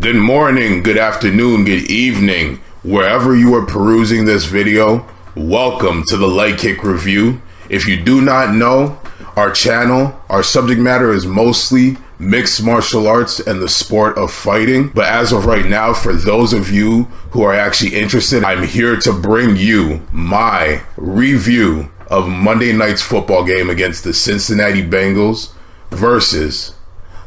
Good morning, good afternoon, good evening. Wherever you are perusing this video, welcome to the Leg Kick Review. If you do not know, our channel, our subject matter is mostly mixed martial arts and the sport of fighting. But as of right now, for those of you who are actually interested, I'm here to bring you my review of Monday night's football game against the Cincinnati Bengals versus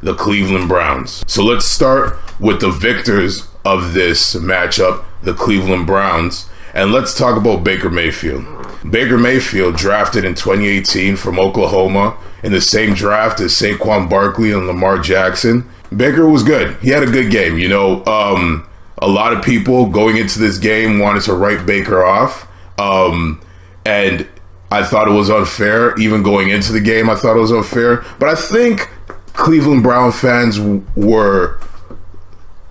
the Cleveland Browns. So let's start with the victors of this matchup, the Cleveland Browns, and let's talk about Baker Mayfield. Baker Mayfield, drafted in 2018 from Oklahoma in the same draft as Saquon Barkley and Lamar Jackson. Baker was good. He had a good game. A lot of people going into this game wanted to write Baker off, and I thought it was unfair. Even going into the game, I thought it was unfair. But I think Cleveland Brown fans were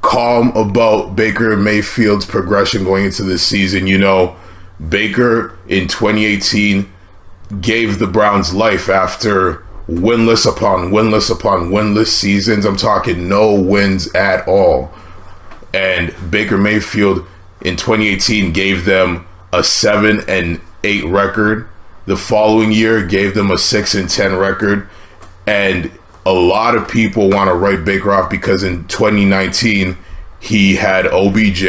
calm about Baker Mayfield's progression going into this season. Baker in 2018 gave the Browns life after winless upon winless seasons. I'm talking no wins at all. And Baker Mayfield in 2018 gave them a 7-8 record. The following year gave them a 6-10 record. And a lot of people want to write Baker off because in 2019 he had OBJ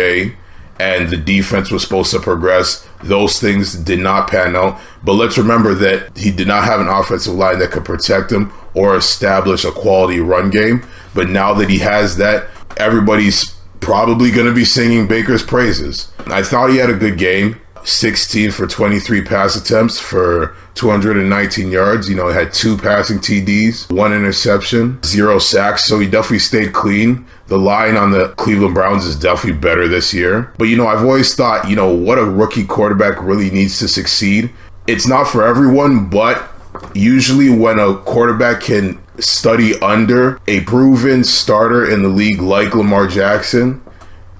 and the defense was supposed to progress. Those things did not pan out. But let's remember that he did not have an offensive line that could protect him or establish a quality run game. But now that he has that, everybody's probably going to be singing Baker's praises. I thought he had a good game. 16 for 23 pass attempts for 219 yards. He had 2 passing TDs, 1 interception, 0 sacks. So he definitely stayed clean. The line on the Cleveland Browns is definitely better this year. But, I've always thought, what a rookie quarterback really needs to succeed. It's not for everyone, but usually when a quarterback can study under a proven starter in the league like Lamar Jackson,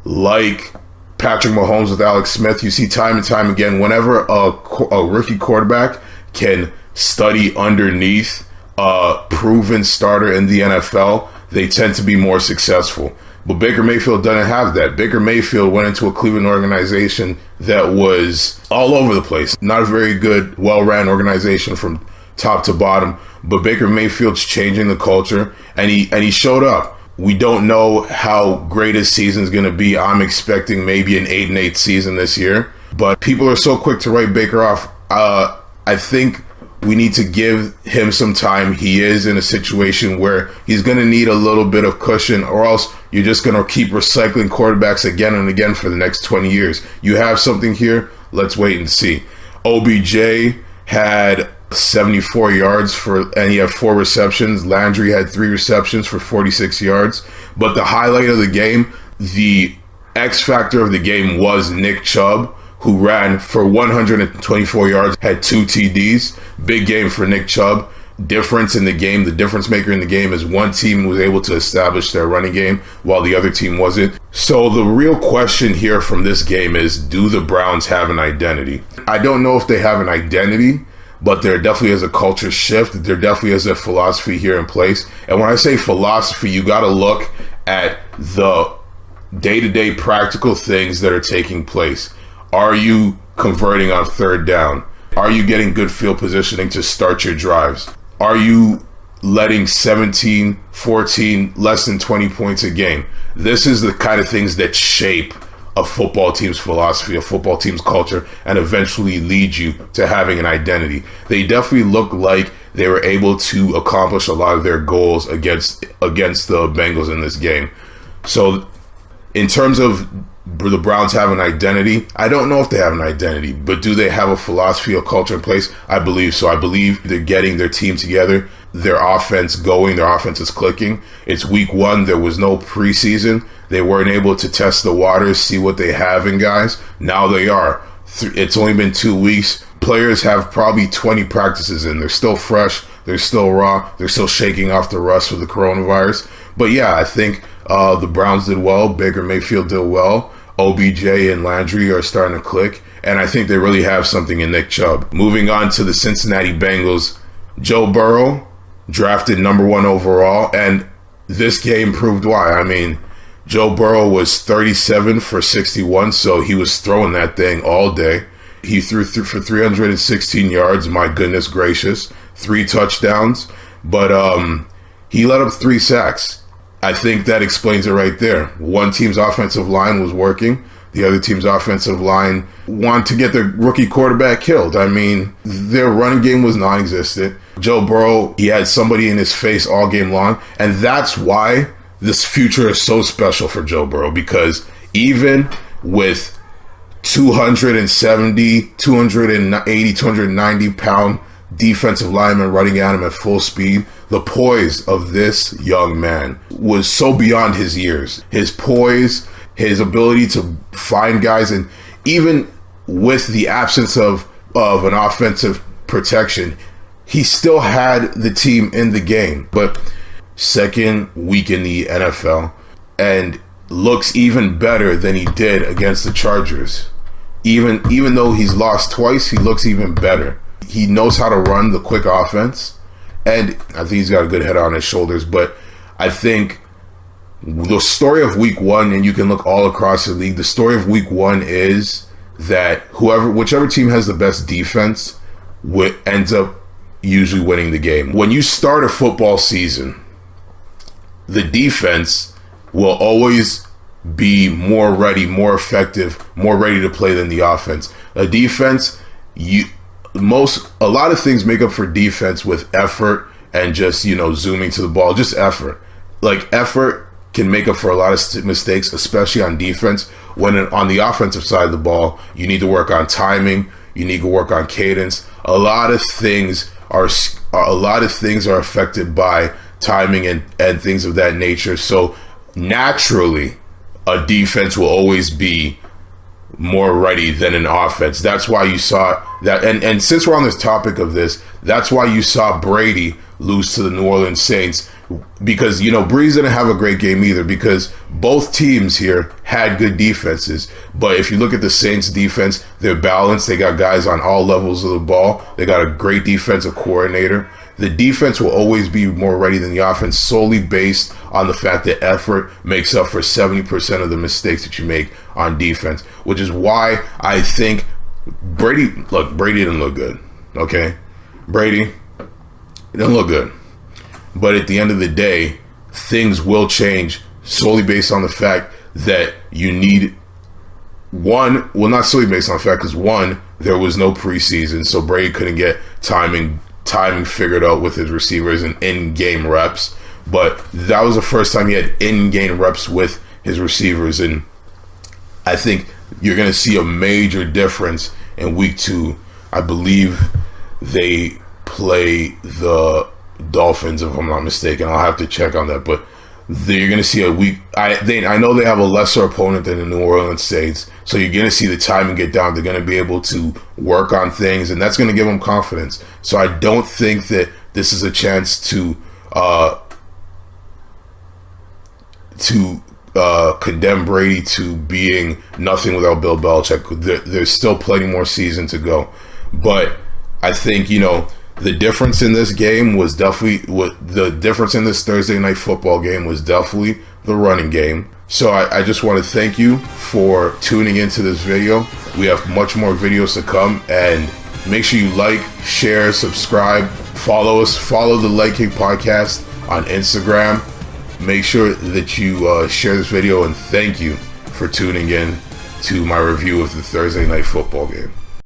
like Patrick Mahomes with Alex Smith, you see time and time again, whenever a rookie quarterback can study underneath a proven starter in the NFL, they tend to be more successful. But Baker Mayfield doesn't have that. Baker Mayfield went into a Cleveland organization that was all over the place. Not a very good, well-ran organization from top to bottom. But Baker Mayfield's changing the culture, and he showed up. We don't know how great his season's going to be. I'm expecting maybe an 8-8 season this year. But people are so quick to write Baker off. I think we need to give him some time. He is in a situation where he's going to need a little bit of cushion, or else you're just going to keep recycling quarterbacks again and again for the next 20 years. You have something here. Let's wait and see. OBJ had 74 yards and he had 4 receptions. Landry had 3 receptions for 46 yards. But the highlight of the game, the X factor of the game, was Nick Chubb, who ran for 124 yards, had 2 TDs. Big game for Nick Chubb. Difference in the game, the difference maker in the game is one team was able to establish their running game while the other team wasn't. So the real question here from this game is, do the Browns have an identity? I don't know if they have an identity, but there definitely is a culture shift. There definitely is a philosophy here in place. And when I say philosophy, you got to look at the day-to-day practical things that are taking place. Are you converting on third down? Are you getting good field positioning to start your drives? Are you letting 17, 14, less than 20 points a game? This is the kind of things that shape a football team's philosophy, a football team's culture, and eventually lead you to having an identity. They definitely look like they were able to accomplish a lot of their goals against the Bengals in this game. So in terms of the Browns have an identity, I don't know if they have an identity, but do they have a philosophy or culture in place? I believe so. I believe they're getting their team together, their offense going, their offense is clicking. It's week 1. There was no preseason. They weren't able to test the waters, see what they have in guys. Now they are. It's only been 2 weeks. Players have probably 20 practices in. They're still fresh. They're still raw. They're still shaking off the rust of the coronavirus. But yeah, I think the Browns did well. Baker Mayfield did well. OBJ and Landry are starting to click. And I think they really have something in Nick Chubb. Moving on to the Cincinnati Bengals. Joe Burrow, drafted number 1 overall. And this game proved why. I mean, Joe Burrow was 37 for 61, so he was throwing that thing all day. He threw for 316 yards, my goodness gracious, 3 touchdowns, but he let up 3 sacks. I think that explains it right there. One team's offensive line was working. The other team's offensive line wanted to get their rookie quarterback killed. I mean, their running game was non-existent. Joe Burrow, he had somebody in his face all game long. And that's why this future is so special for Joe Burrow, because even with 270, 280, 290 pound defensive linemen running at him at full speed, the poise of this young man was so beyond his years. His poise, his ability to find guys, and even with the absence of an offensive protection, he still had the team in the game. But second week in the NFL, and looks even better than he did against the Chargers. Even though he's lost twice, he looks even better. He knows how to run the quick offense, and I think he's got a good head on his shoulders. But I think the story of week 1, and you can look all across the league, the story of week 1 is that whichever team has the best defense ends up usually winning the game. When you start a football season, the defense will always be more ready, more effective, more ready to play than the offense. A defense, a lot of things make up for defense with effort and just, zooming to the ball, just effort. Like, effort can make up for a lot of mistakes, especially on defense. When on the offensive side of the ball, you need to work on timing, you need to work on cadence. A lot of things are affected by timing and things of that nature. So naturally, a defense will always be more ready than an offense. That's why you saw that, and since we're on this topic of this, that's why you saw Brady lose to the New Orleans Saints, because Breeze didn't have a great game either, because both teams here had good defenses. But if you look at the Saints defense, they're balanced. They got guys on all levels of the ball. They got a great defensive coordinator. The defense will always be more ready than the offense, solely based on the fact that effort makes up for 70% of the mistakes that you make on defense, which is why I think Brady didn't look good, okay? Brady didn't look good. But at the end of the day, things will change solely based on the fact that you need not solely based on the fact, because there was no preseason, so Brady couldn't get timing figured out with his receivers and in-game reps. But that was the first time he had in-game reps with his receivers, and I think you're going to see a major difference in week 2. I believe they play the Dolphins, if I'm not mistaken. I'll have to check on that, but you're going to see a week. I know they have a lesser opponent than the New Orleans Saints, so you're going to see the timing get down. They're going to be able to work on things, and that's going to give them confidence. So I don't think that this is a chance to condemn Brady to being nothing without Bill Belichick. There's still plenty more season to go, but I think the difference in this game was the difference in this Thursday night football game was definitely the running game. So I just want to thank you for tuning into this video. We have much more videos to come, and make sure you like, share, subscribe, follow us, follow the Leg Kick Podcast on Instagram. Make sure that you share this video, and thank you for tuning in to my review of the Thursday night football game.